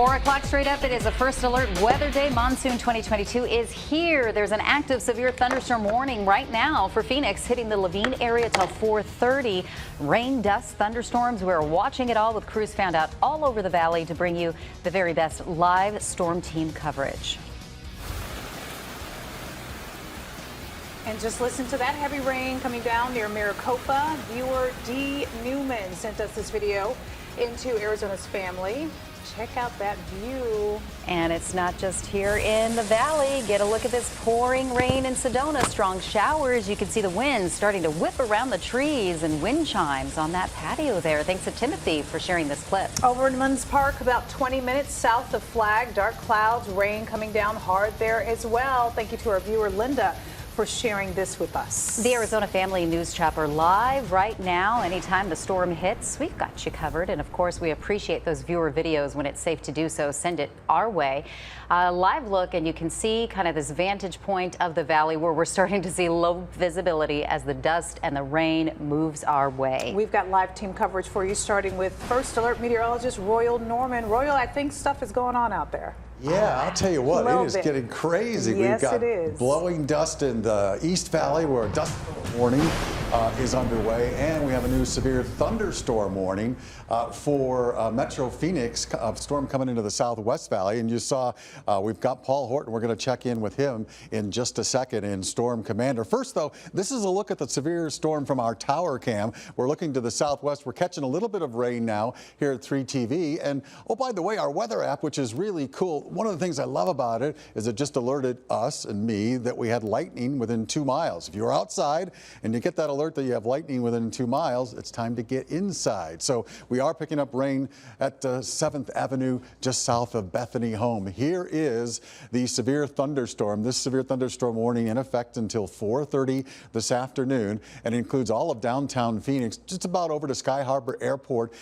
4 o'clock straight up. It is a first alert weather day. Monsoon 2022 is here. There's an active severe thunderstorm warning right now for Phoenix, hitting the Laveen area till 4:30. Rain, dust, thunderstorms. We're watching it all with crews found out all over the valley to bring you the very best live storm team coverage. And just listen to that heavy rain coming down near Maricopa. Viewer D. Newman sent us this video into Arizona's family. Check out that view. And it's not just here in the valley. Get a look at this pouring rain in Sedona. Strong showers. You can see the winds starting to whip around the trees and wind chimes on that patio there. Thanks to Timothy for sharing this clip. Over in Munns Park, about 20 minutes south of Flag. Dark clouds, rain coming down hard there as well. Thank you to our viewer Linda for sharing this with us. The Arizona Family News Chopper live right now. Anytime the storm hits, we've got you covered. And of course, we appreciate those viewer videos when it's safe to do so. Send it our way. Live look, and you can see kind of this vantage point of the valley where we're starting to see low visibility as the dust and the rain moves our way. We've got live team coverage for you, starting with First Alert meteorologist Royal Norman. Royal, I think stuff is going on out there. Yeah, I'll tell you what, it is getting crazy. Yes, We've got it is. blowing dust in the East Valley where a dust warning is underway, and we have a new severe thunderstorm warning for Metro Phoenix, a storm coming into the Southwest Valley. And you saw we've got Paul Horton. We're going to check in with him in just a second in Storm Commander. First, though, this is a look at the severe storm from our tower cam. We're looking to the southwest. We're catching a little bit of rain now here at 3TV. And, oh, by the way, our weather app, which is really cool. One of the things I love about it is it just alerted us and me that we had lightning within 2 miles. If you're outside and you get that alert that you have lightning within 2 miles, it's time to get inside. So we are picking up rain at 7th Avenue just south of Bethany Home. Here is the severe thunderstorm. This severe thunderstorm warning in effect until 4:30 this afternoon, and includes all of downtown Phoenix, just about over to Sky Harbor Airport,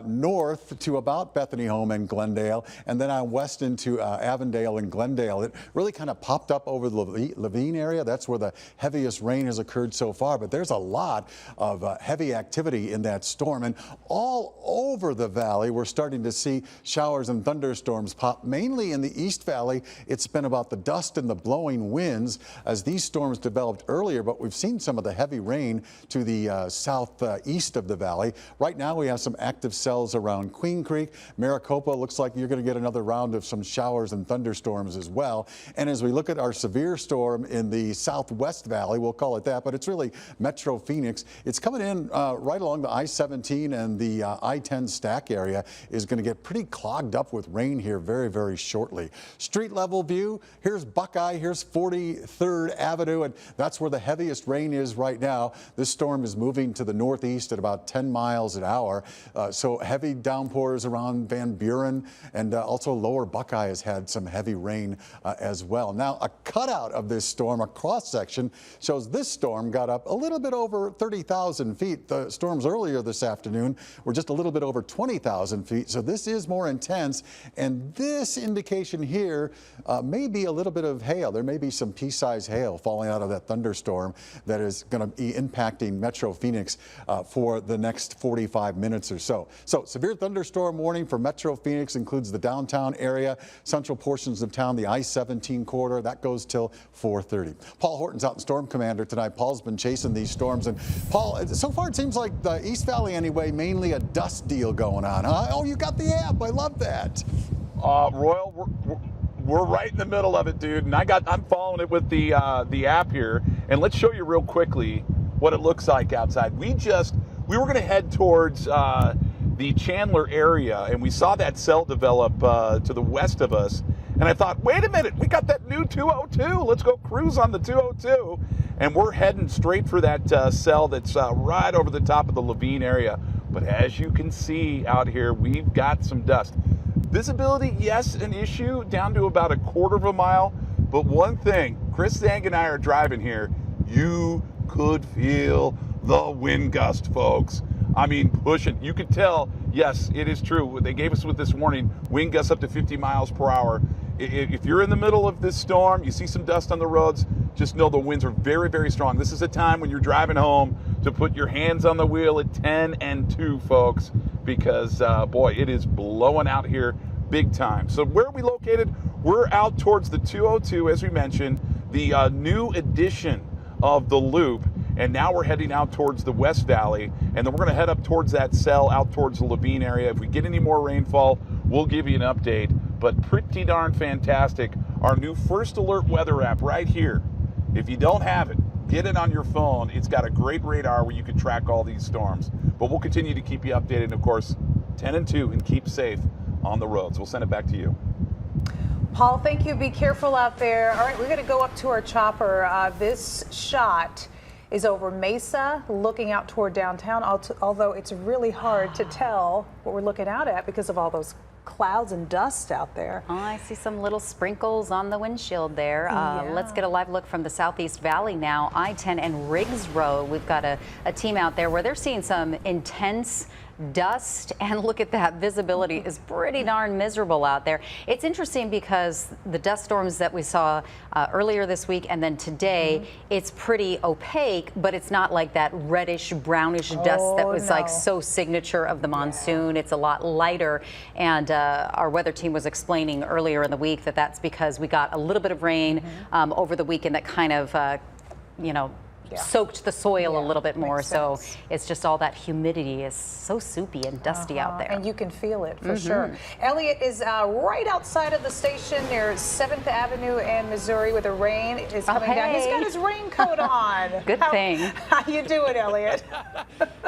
north to about Bethany Home and Glendale, and then on west into Avondale and Glendale. It really kind of popped up over the Laveen area. That's where the heaviest rain has occurred so far, but there's a lot of heavy activity in that storm. And all over the valley, we're starting to see showers and thunderstorms pop, mainly in the East Valley. It's been about the dust and the blowing winds as these storms developed earlier, but we've seen some of the heavy rain to the southeast of the valley. Right now, we have some active cells around Queen Creek. Maricopa looks like you're going to get another round of some showers and thunderstorms as well. And as we look at our severe storm in the Southwest Valley, we'll call it that, but it's really Metro Phoenix. It's coming in right along the I-17, and the I-10 stack area is going to get pretty clogged up with rain here very, very shortly. Street level view, here's Buckeye, here's 43rd Avenue, and that's where the heaviest rain is right now. This storm is moving to the northeast at about 10 miles an hour. So heavy downpours around Van Buren, and also lower Buckeye has had some heavy rain as well. Now, a cutout of this storm, a cross section, shows this storm got up a little bit over 30,000 feet. The storms earlier this afternoon were just a little bit over 20,000 feet. So this is more intense. And this indication here may be a little bit of hail. There may be some pea-sized hail falling out of that thunderstorm that is going to be impacting Metro Phoenix for the next 45 minutes or so. So severe thunderstorm warning for Metro Phoenix includes the downtown area, central portions of town, the I-17 corridor. That goes till 4:30. Paul Horton's out in Storm Commander tonight. Paul's been chasing these storms. And Paul, so far it seems like the East Valley anyway, mainly a dust deal going on, huh? Oh, you got the app. I love that. Royal, we're right in the middle of it, dude. And I'm following it with the app here. And let's show you real quickly what it looks like outside. We were going to head towards the Chandler area, and we saw that cell develop to the west of us. And I thought, wait a minute, we got that new 202. Let's go cruise on the 202. And we're heading straight for that cell that's right over the top of the Laveen area. But as you can see out here, we've got some dust. Visibility, yes, an issue, down to about a quarter of a mile. But one thing, Chris Zang and I are driving here. You could feel the wind gust, folks. I mean, pushing. You could tell, yes, it is true. They gave us with this warning, wind gusts up to 50 miles per hour. If you're in the middle of this storm, you see some dust on the roads, just know the winds are very, very strong. This is a time when you're driving home to put your hands on the wheel at 10 and 2, folks, because, boy, it is blowing out here big time. So where are we located? We're out towards the 202, as we mentioned, the new edition of the loop. And now we're heading out towards the West Valley, and then we're going to head up towards that cell, out towards the Levine area. If we get any more rainfall, we'll give you an update. But pretty darn fantastic. Our new First Alert weather app right here. If you don't have it, get it on your phone. It's got a great radar where you can track all these storms. But we'll continue to keep you updated. And of course, 10 and 2, and keep safe on the roads. We'll send it back to you. Paul, thank you. Be careful out there. All right, we're going to go up to our chopper. This shot is over Mesa, looking out toward downtown, although it's really hard to tell what we're looking out at because of all those clouds and dust out there. Oh, I see some little sprinkles on the windshield there. Let's get a live look from the Southeast Valley now. I-10 and Riggs Road. We've got a team out there where they're seeing some intense dust, and look at that, visibility is pretty darn miserable out there. It's interesting because the dust storms that we saw earlier this week and then today, it's pretty opaque, but it's not like that reddish brownish dust that was like so signature of the monsoon. It's a lot lighter, and our weather team was explaining earlier in the week that that's because we got a little bit of rain over the weekend that kind of soaked the soil a little bit more. So it's just all that humidity is so soupy and dusty out there. And you can feel it for sure. Elliot is right outside of the station near 7th Avenue and Missouri where the rain is coming down. He's got his raincoat on. Good thing. How you doing, Elliot?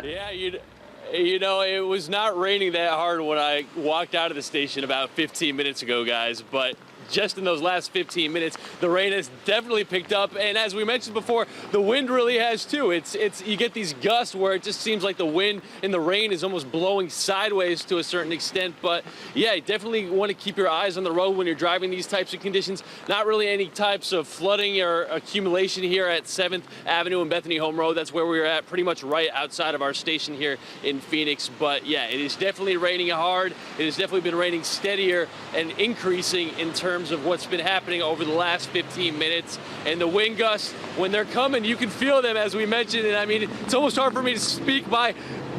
Yeah, you know, it was not raining that hard when I walked out of the station about 15 minutes ago, guys, but just in those last 15 minutes, the rain has definitely picked up, and as we mentioned before, the wind really has too. It's you get these gusts where it just seems like the wind and the rain is almost blowing sideways to a certain extent. But yeah, you definitely want to keep your eyes on the road when you're driving these types of conditions. Not really any types of flooding or accumulation here at 7th Avenue and Bethany Home Road. That's where we're at, pretty much right outside of our station here in Phoenix. But yeah, it is definitely raining hard. It has definitely been raining steadier and increasing in terms of what's been happening over the last 15 minutes. And the wind gusts, when they're coming, you can feel them, as we mentioned. And I mean, it's almost hard for me to speak. My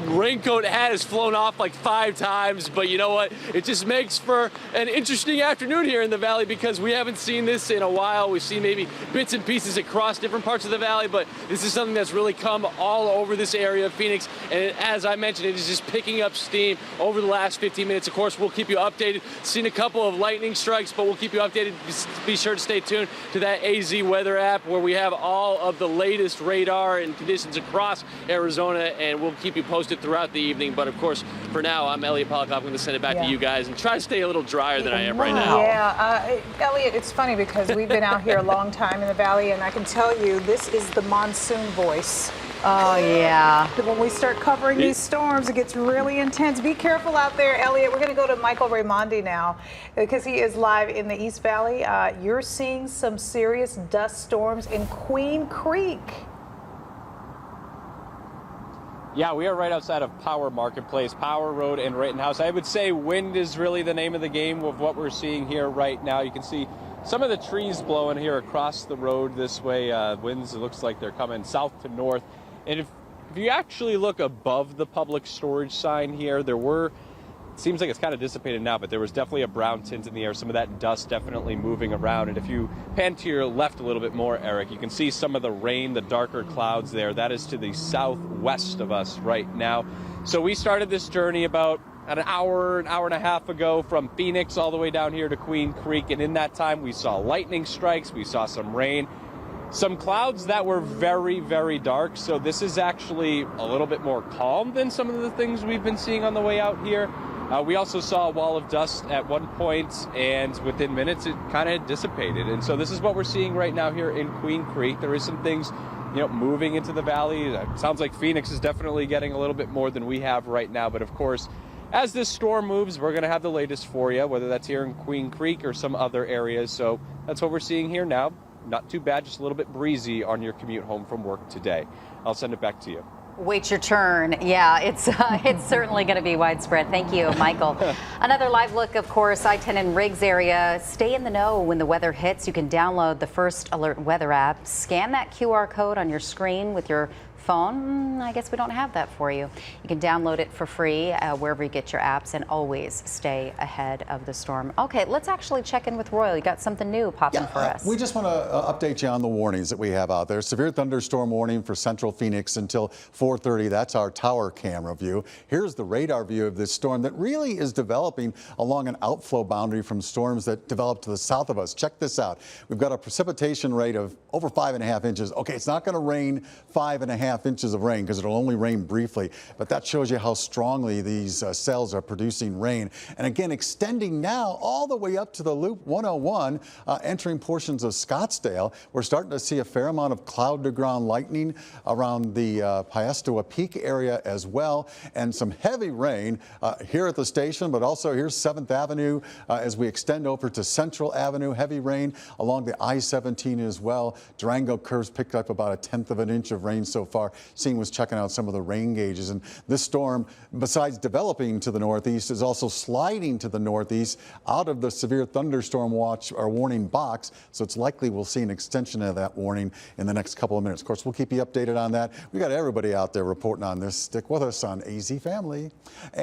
raincoat hat has flown off like 5 times, but you know what? It just makes for an interesting afternoon here in the valley because we haven't seen this in a while. We've seen maybe bits and pieces across different parts of the valley, but this is something that's really come all over this area of Phoenix. And as I mentioned, it is just picking up steam over the last 15 minutes. Of course, we'll keep you updated. Seen a couple of lightning strikes, but we'll keep you updated. Be sure to stay tuned to that AZ weather app where we have all of the latest radar and conditions across Arizona, and we'll keep you posted throughout the evening. But of course, for now, I'm Elliot Pollock. I'm going to send it back to you guys and try to stay a little drier than I am right now. Yeah, Elliot, it's funny because we've been out here a long time in the valley, and I can tell you this is the monsoon voice. Oh, yeah. When we start covering these storms, it gets really intense. Be careful out there, Elliot. We're going to go to Michael Raymond now because he is live in the East Valley. You're seeing some serious dust storms in Queen Creek. Yeah, we are right outside of Power Marketplace, Power Road and Rittenhouse. I would say wind is really the name of the game of what we're seeing here right now. You can see some of the trees blowing here across the road this way. Winds, it looks like they're coming south to north. And if you actually look above the public storage sign here, it seems like it's kind of dissipated now, but there was definitely a brown tint in the air, some of that dust definitely moving around. And if you pan to your left a little bit more, Eric, you can see some of the rain, the darker clouds there. That is to the southwest of us right now. So we started this journey about an hour and a half ago from Phoenix all the way down here to Queen Creek. And in that time, we saw lightning strikes, we saw some rain, some clouds that were very, very dark. So this is actually a little bit more calm than some of the things we've been seeing on the way out here. We also saw a wall of dust at one point, and within minutes it kind of dissipated. And so this is what we're seeing right now here in Queen Creek. There is some things, moving into the valley. It sounds like Phoenix is definitely getting a little bit more than we have right now. But of course, as this storm moves, we're going to have the latest for you, whether that's here in Queen Creek or some other areas. So that's what we're seeing here now. Not too bad, just a little bit breezy on your commute home from work today. I'll send it back to you. Wait your turn. Yeah, it's certainly going to be widespread. Thank you, Michael. Another live look, of course, I-10 and Riggs area. Stay in the know when the weather hits. You can download the First Alert weather app, scan that QR code on your screen with your phone, I guess we don't have that for you. You can download it for free wherever you get your apps, and always stay ahead of the storm. Okay, let's actually check in with Royal. You got something new popping for us. We just want to update you on the warnings that we have out there. Severe thunderstorm warning for central Phoenix until 4:30. That's our tower camera view. Here's the radar view of this storm that really is developing along an outflow boundary from storms that develop to the south of us. Check this out. We've got a precipitation rate of over 5.5 inches. Okay, it's not going to rain 5.5 inches of rain because it'll only rain briefly, but that shows you how strongly these cells are producing rain. And again, extending now all the way up to the Loop 101, entering portions of Scottsdale. We're starting to see a fair amount of cloud to ground lightning around the Piestewa Peak area as well, and some heavy rain here at the station, but also here's 7th Avenue as we extend over to Central Avenue. Heavy rain along the I-17 as well. Durango curves picked up about 1/10 of an inch of rain so far. Sean was checking out some of the rain gauges, and this storm, besides developing to the northeast, is also sliding to the northeast out of the severe thunderstorm watch or warning box. So it's likely we'll see an extension of that warning in the next couple of minutes. Of course, we'll keep you updated on that. We got everybody out there reporting on this. Stick with us on AZ Family. And